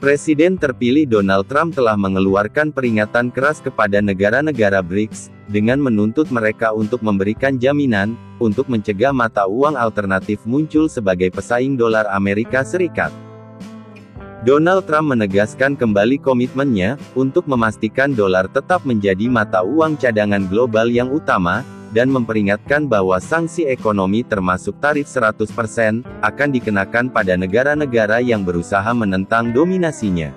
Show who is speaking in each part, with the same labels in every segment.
Speaker 1: Presiden terpilih Donald Trump telah mengeluarkan peringatan keras kepada negara-negara BRICS, dengan menuntut mereka untuk memberikan jaminan, untuk mencegah mata uang alternatif muncul sebagai pesaing dolar Amerika Serikat. Donald Trump menegaskan kembali komitmennya, untuk memastikan dolar tetap menjadi mata uang cadangan global yang utama, dan memperingatkan bahwa sanksi ekonomi termasuk tarif 100%, akan dikenakan pada negara-negara yang berusaha menentang dominasinya.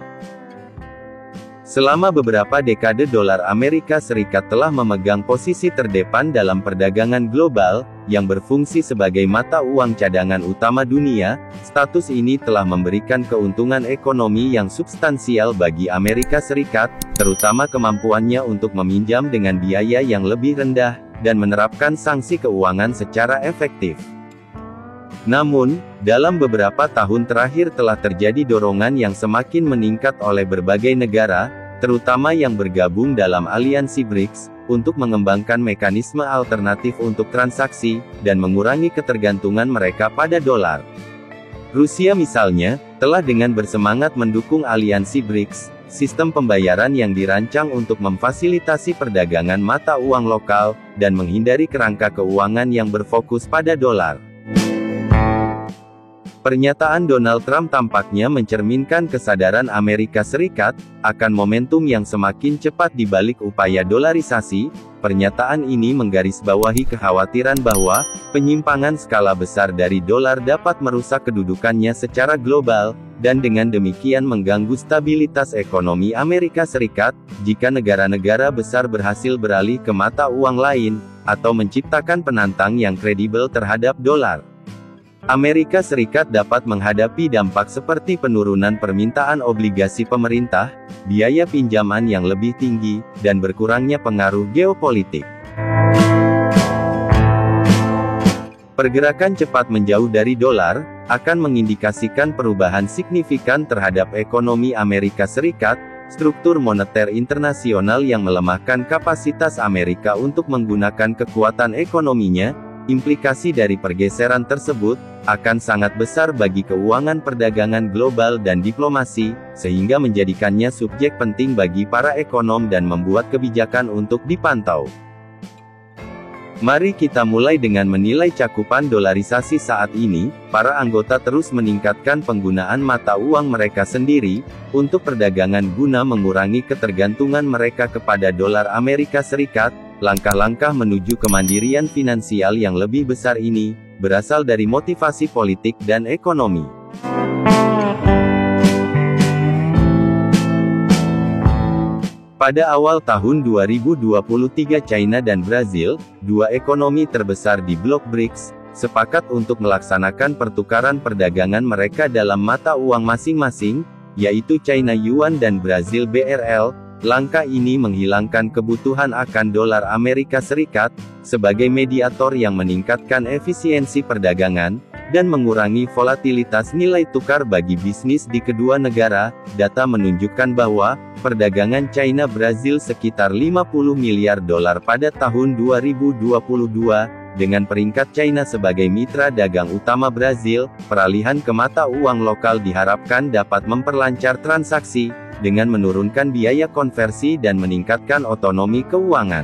Speaker 1: Selama beberapa dekade dolar Amerika Serikat telah memegang posisi terdepan dalam perdagangan global, yang berfungsi sebagai mata uang cadangan utama dunia. Status ini telah memberikan keuntungan ekonomi yang substansial bagi Amerika Serikat, terutama kemampuannya untuk meminjam dengan biaya yang lebih rendah, dan menerapkan sanksi keuangan secara efektif. Namun, dalam beberapa tahun terakhir telah terjadi dorongan yang semakin meningkat oleh berbagai negara, terutama yang bergabung dalam aliansi BRICS, untuk mengembangkan mekanisme alternatif untuk transaksi, dan mengurangi ketergantungan mereka pada dolar. Rusia misalnya, telah dengan bersemangat mendukung aliansi BRICS, sistem pembayaran yang dirancang untuk memfasilitasi perdagangan mata uang lokal, dan menghindari kerangka keuangan yang berfokus pada dolar. Pernyataan Donald Trump tampaknya mencerminkan kesadaran Amerika Serikat, akan momentum yang semakin cepat di balik upaya dolarisasi. Pernyataan ini menggarisbawahi kekhawatiran bahwa, penyimpangan skala besar dari dolar dapat merusak kedudukannya secara global, dan dengan demikian mengganggu stabilitas ekonomi Amerika Serikat, jika negara-negara besar berhasil beralih ke mata uang lain, atau menciptakan penantang yang kredibel terhadap dolar. Amerika Serikat dapat menghadapi dampak seperti penurunan permintaan obligasi pemerintah, biaya pinjaman yang lebih tinggi, dan berkurangnya pengaruh geopolitik. Pergerakan cepat menjauh dari dolar, akan mengindikasikan perubahan signifikan terhadap ekonomi Amerika Serikat, struktur moneter internasional yang melemahkan kapasitas Amerika untuk menggunakan kekuatan ekonominya. Implikasi dari pergeseran tersebut, akan sangat besar bagi keuangan perdagangan global dan diplomasi, sehingga menjadikannya subjek penting bagi para ekonom dan membuat kebijakan untuk dipantau. Mari kita mulai dengan menilai cakupan dolarisasi saat ini. Para anggota terus meningkatkan penggunaan mata uang mereka sendiri, untuk perdagangan guna mengurangi ketergantungan mereka kepada dolar Amerika Serikat. Langkah-langkah menuju kemandirian finansial yang lebih besar ini, berasal dari motivasi politik dan ekonomi. Pada awal tahun 2023 China dan Brazil, dua ekonomi terbesar di blok BRICS, sepakat untuk melaksanakan pertukaran perdagangan mereka dalam mata uang masing-masing, yaitu China Yuan dan Brazil BRL. Langkah ini menghilangkan kebutuhan akan dolar Amerika Serikat, sebagai mediator yang meningkatkan efisiensi perdagangan, dan mengurangi volatilitas nilai tukar bagi bisnis di kedua negara. Data menunjukkan bahwa, perdagangan China-Brazil sekitar 50 miliar dolar pada tahun 2022, dengan peringkat China sebagai mitra dagang utama Brazil. Peralihan ke mata uang lokal diharapkan dapat memperlancar transaksi, dengan menurunkan biaya konversi dan meningkatkan otonomi keuangan.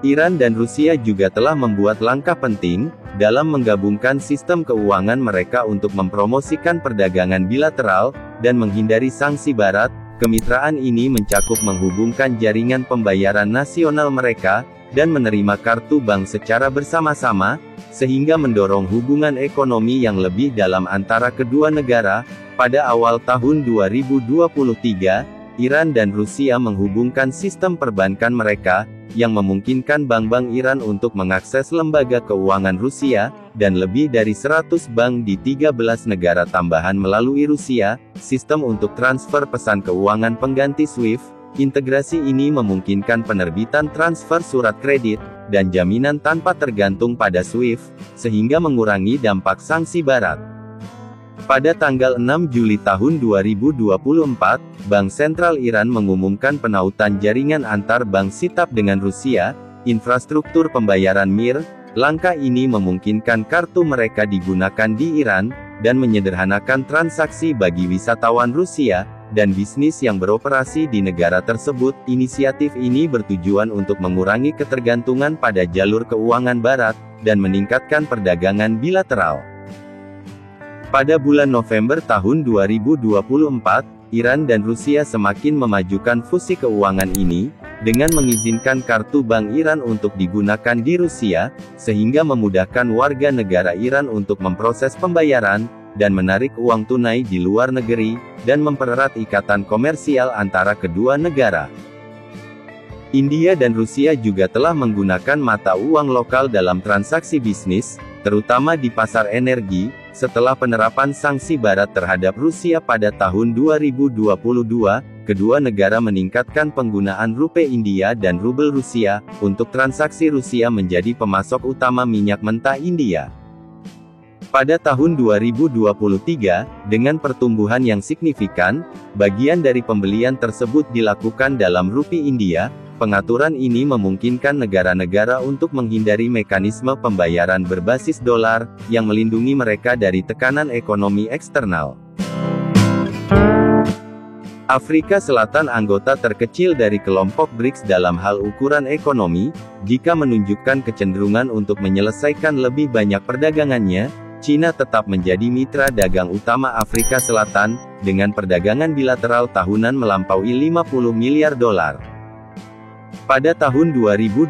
Speaker 1: Iran dan Rusia juga telah membuat langkah penting, dalam menggabungkan sistem keuangan mereka untuk mempromosikan perdagangan bilateral, dan menghindari sanksi Barat. Kemitraan ini mencakup menghubungkan jaringan pembayaran nasional mereka, dan menerima kartu bank secara bersama-sama, sehingga mendorong hubungan ekonomi yang lebih dalam antara kedua negara. Pada awal tahun 2023, Iran dan Rusia menghubungkan sistem perbankan mereka, yang memungkinkan bank-bank Iran untuk mengakses lembaga keuangan Rusia, dan lebih dari 100 bank di 13 negara tambahan melalui Rusia. Sistem untuk transfer pesan keuangan pengganti SWIFT. Integrasi ini memungkinkan penerbitan transfer surat kredit, dan jaminan tanpa tergantung pada SWIFT, sehingga mengurangi dampak sanksi Barat. Pada tanggal 6 Juli tahun 2024, Bank Sentral Iran mengumumkan penautan jaringan antar bank Sitab dengan Rusia, infrastruktur pembayaran MIR. Langkah ini memungkinkan kartu mereka digunakan di Iran, dan menyederhanakan transaksi bagi wisatawan Rusia, dan bisnis yang beroperasi di negara tersebut. Inisiatif ini bertujuan untuk mengurangi ketergantungan pada jalur keuangan barat, dan meningkatkan perdagangan bilateral. Pada bulan November tahun 2024, Iran dan Rusia semakin memajukan fusi keuangan ini, dengan mengizinkan kartu bank Iran untuk digunakan di Rusia, sehingga memudahkan warga negara Iran untuk memproses pembayaran, dan menarik uang tunai di luar negeri, dan mempererat ikatan komersial antara kedua negara. India dan Rusia juga telah menggunakan mata uang lokal dalam transaksi bisnis, terutama di pasar energi, setelah penerapan sanksi Barat terhadap Rusia pada tahun 2022, kedua negara meningkatkan penggunaan rupiah India dan rubel Rusia, untuk transaksi Rusia menjadi pemasok utama minyak mentah India. Pada tahun 2023, dengan pertumbuhan yang signifikan, bagian dari pembelian tersebut dilakukan dalam rupiah India. Pengaturan ini memungkinkan negara-negara untuk menghindari mekanisme pembayaran berbasis dolar, yang melindungi mereka dari tekanan ekonomi eksternal. Afrika Selatan anggota terkecil dari kelompok BRICS dalam hal ukuran ekonomi, jika menunjukkan kecenderungan untuk menyelesaikan lebih banyak perdagangannya, China tetap menjadi mitra dagang utama Afrika Selatan, dengan perdagangan bilateral tahunan melampaui 50 miliar dolar. Pada tahun 2023,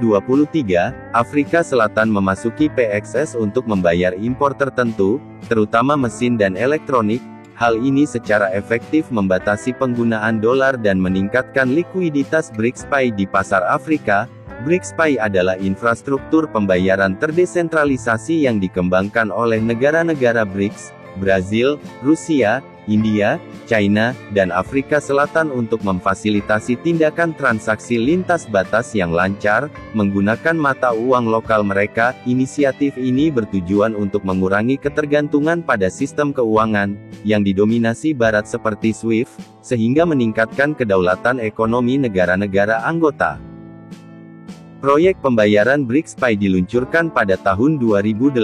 Speaker 1: Afrika Selatan memasuki PXS untuk membayar impor tertentu, terutama mesin dan elektronik. Hal ini secara efektif membatasi penggunaan dolar dan meningkatkan likuiditas BRICS-Pay di pasar Afrika. BRICS-Pay adalah infrastruktur pembayaran terdesentralisasi yang dikembangkan oleh negara-negara BRICS, Brazil, Rusia, India, China, dan Afrika Selatan untuk memfasilitasi tindakan transaksi lintas batas yang lancar, menggunakan mata uang lokal mereka. Inisiatif ini bertujuan untuk mengurangi ketergantungan pada sistem keuangan, yang didominasi Barat seperti SWIFT, sehingga meningkatkan kedaulatan ekonomi negara-negara anggota. Proyek pembayaran BRICS-Pay diluncurkan pada tahun 2018,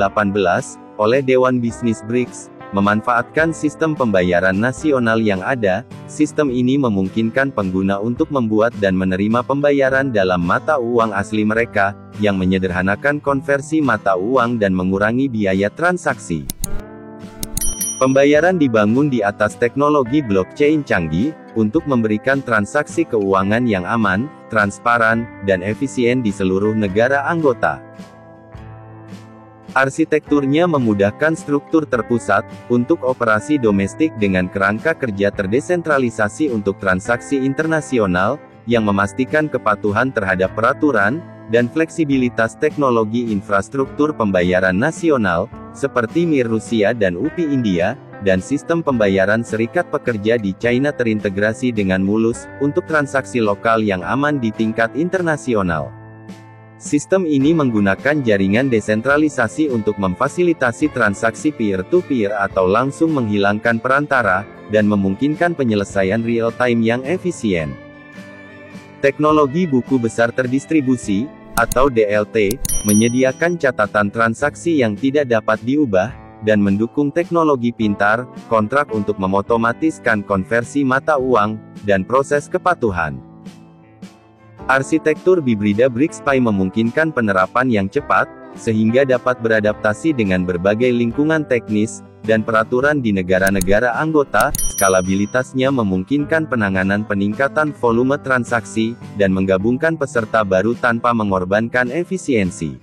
Speaker 1: oleh Dewan Bisnis BRICS, memanfaatkan sistem pembayaran nasional yang ada. Sistem ini memungkinkan pengguna untuk membuat dan menerima pembayaran dalam mata uang asli mereka, yang menyederhanakan konversi mata uang dan mengurangi biaya transaksi. Pembayaran dibangun di atas teknologi blockchain canggih, untuk memberikan transaksi keuangan yang aman, transparan, dan efisien di seluruh negara anggota. Arsitekturnya memudahkan struktur terpusat, untuk operasi domestik dengan kerangka kerja terdesentralisasi untuk transaksi internasional, yang memastikan kepatuhan terhadap peraturan, dan fleksibilitas teknologi infrastruktur pembayaran nasional, seperti MIR Rusia dan UPI India, dan sistem pembayaran serikat pekerja di China terintegrasi dengan mulus, untuk transaksi lokal yang aman di tingkat internasional. Sistem ini menggunakan jaringan desentralisasi untuk memfasilitasi transaksi peer-to-peer atau langsung menghilangkan perantara, dan memungkinkan penyelesaian real-time yang efisien. Teknologi buku besar terdistribusi, atau DLT, menyediakan catatan transaksi yang tidak dapat diubah, dan mendukung teknologi pintar, kontrak untuk memotomatiskan konversi mata uang, dan proses kepatuhan. Arsitektur hibrida BRICS-Pay memungkinkan penerapan yang cepat, sehingga dapat beradaptasi dengan berbagai lingkungan teknis, dan peraturan di negara-negara anggota. Skalabilitasnya memungkinkan penanganan peningkatan volume transaksi, dan menggabungkan peserta baru tanpa mengorbankan efisiensi.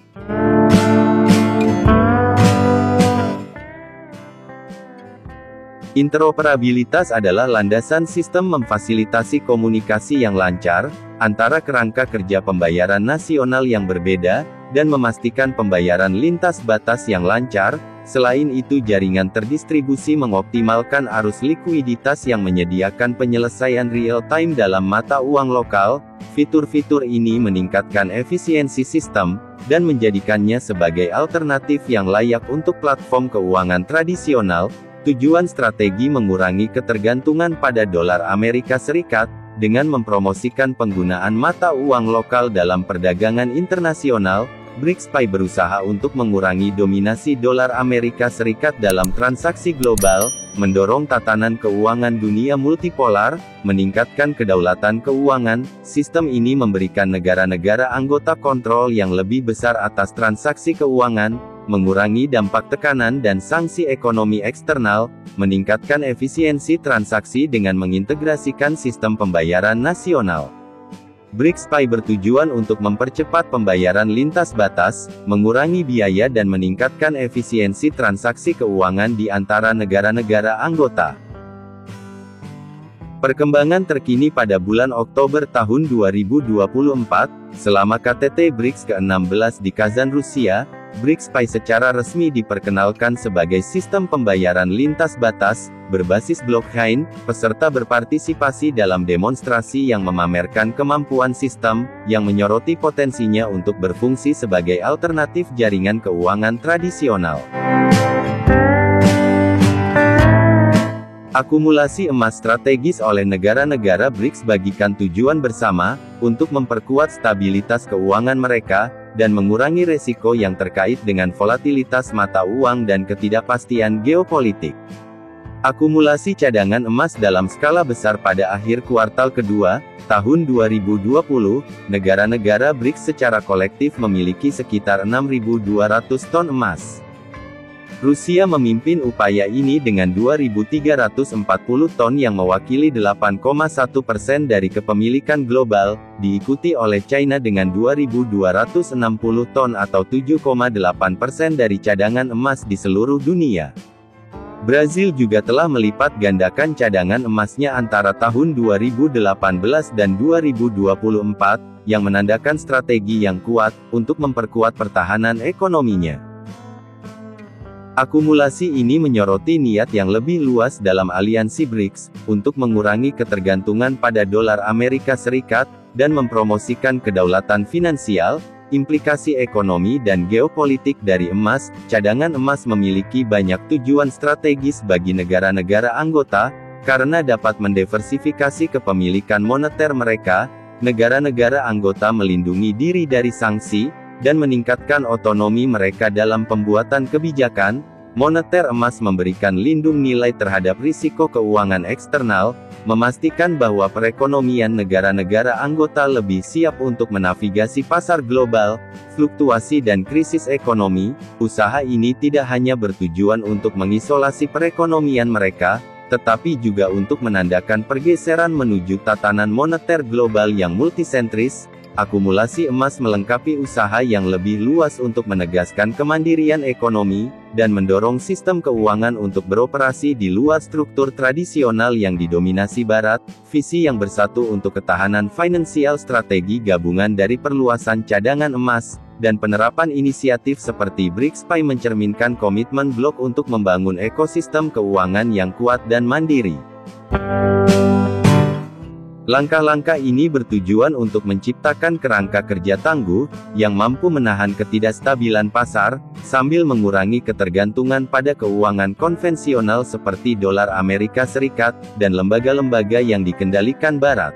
Speaker 1: Interoperabilitas adalah landasan sistem memfasilitasi komunikasi yang lancar, antara kerangka kerja pembayaran nasional yang berbeda, dan memastikan pembayaran lintas batas yang lancar. Selain itu, jaringan terdistribusi mengoptimalkan arus likuiditas yang menyediakan penyelesaian real-time dalam mata uang lokal. Fitur-fitur ini meningkatkan efisiensi sistem, dan menjadikannya sebagai alternatif yang layak untuk platform keuangan tradisional. Tujuan strategi mengurangi ketergantungan pada dolar Amerika Serikat, dengan mempromosikan penggunaan mata uang lokal dalam perdagangan internasional. BRICS berusaha untuk mengurangi dominasi dolar Amerika Serikat dalam transaksi global, mendorong tatanan keuangan dunia multipolar, meningkatkan kedaulatan keuangan. Sistem ini memberikan negara-negara anggota kontrol yang lebih besar atas transaksi keuangan, mengurangi dampak tekanan dan sanksi ekonomi eksternal, meningkatkan efisiensi transaksi dengan mengintegrasikan sistem pembayaran nasional. BRICS bertujuan untuk mempercepat pembayaran lintas batas, mengurangi biaya dan meningkatkan efisiensi transaksi keuangan di antara negara-negara anggota. Perkembangan terkini pada bulan Oktober tahun 2024, selama KTT BRICS ke-16 di Kazan, Rusia, BRICS secara resmi diperkenalkan sebagai sistem pembayaran lintas batas, berbasis blockchain. Peserta berpartisipasi dalam demonstrasi yang memamerkan kemampuan sistem, yang menyoroti potensinya untuk berfungsi sebagai alternatif jaringan keuangan tradisional. Akumulasi emas strategis oleh negara-negara BRICS bagikan tujuan bersama, untuk memperkuat stabilitas keuangan mereka, dan mengurangi resiko yang terkait dengan volatilitas mata uang dan ketidakpastian geopolitik. Akumulasi cadangan emas dalam skala besar pada akhir kuartal kedua, tahun 2020, negara-negara BRICS secara kolektif memiliki sekitar 6.200 ton emas. Rusia memimpin upaya ini dengan 2.340 ton yang mewakili 8,1% dari kepemilikan global, diikuti oleh China dengan 2.260 ton atau 7,8% dari cadangan emas di seluruh dunia. Brazil juga telah melipat gandakan cadangan emasnya antara tahun 2018 dan 2024, yang menandakan strategi yang kuat, untuk memperkuat pertahanan ekonominya. Akumulasi ini menyoroti niat yang lebih luas dalam aliansi BRICS, untuk mengurangi ketergantungan pada dolar Amerika Serikat, dan mempromosikan kedaulatan finansial. Implikasi ekonomi dan geopolitik dari emas. Cadangan emas memiliki banyak tujuan strategis bagi negara-negara anggota, karena dapat mendiversifikasi kepemilikan moneter mereka. Negara-negara anggota melindungi diri dari sanksi, dan meningkatkan otonomi mereka dalam pembuatan kebijakan. Moneter emas memberikan lindung nilai terhadap risiko keuangan eksternal, memastikan bahwa perekonomian negara-negara anggota lebih siap untuk menavigasi pasar global, fluktuasi dan krisis ekonomi. Usaha ini tidak hanya bertujuan untuk mengisolasi perekonomian mereka, tetapi juga untuk menandakan pergeseran menuju tatanan moneter global yang multisentris. Akumulasi emas melengkapi usaha yang lebih luas untuk menegaskan kemandirian ekonomi, dan mendorong sistem keuangan untuk beroperasi di luar struktur tradisional yang didominasi Barat. Visi yang bersatu untuk ketahanan finansial, strategi gabungan dari perluasan cadangan emas, dan penerapan inisiatif seperti BRICS mencerminkan komitmen blok untuk membangun ekosistem keuangan yang kuat dan mandiri. Langkah-langkah ini bertujuan untuk menciptakan kerangka kerja tangguh, yang mampu menahan ketidakstabilan pasar, sambil mengurangi ketergantungan pada keuangan konvensional seperti dolar Amerika Serikat, dan lembaga-lembaga yang dikendalikan Barat.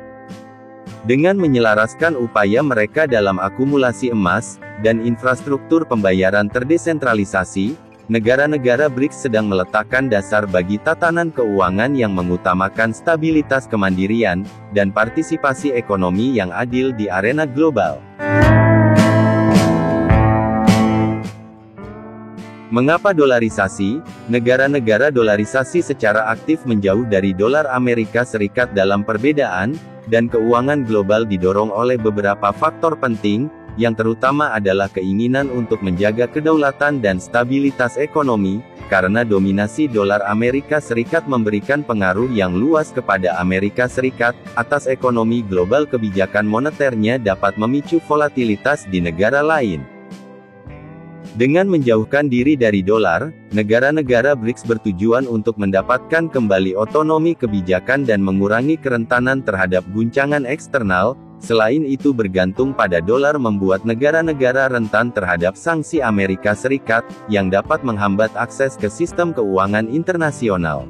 Speaker 1: Dengan menyelaraskan upaya mereka dalam akumulasi emas, dan infrastruktur pembayaran terdesentralisasi, negara-negara BRICS sedang meletakkan dasar bagi tatanan keuangan yang mengutamakan stabilitas kemandirian, dan partisipasi ekonomi yang adil di arena global. Mengapa dolarisasi? Negara-negara dolarisasi secara aktif menjauh dari dolar Amerika Serikat dalam perbedaan, dan keuangan global didorong oleh beberapa faktor penting, yang terutama adalah keinginan untuk menjaga kedaulatan dan stabilitas ekonomi, karena dominasi dolar Amerika Serikat memberikan pengaruh yang luas kepada Amerika Serikat, atas ekonomi global. Kebijakan moneternya dapat memicu volatilitas di negara lain. Dengan menjauhkan diri dari dolar, negara-negara BRICS bertujuan untuk mendapatkan kembali otonomi kebijakan dan mengurangi kerentanan terhadap guncangan eksternal. Selain itu, bergantung pada dolar membuat negara-negara rentan terhadap sanksi Amerika Serikat, yang dapat menghambat akses ke sistem keuangan internasional.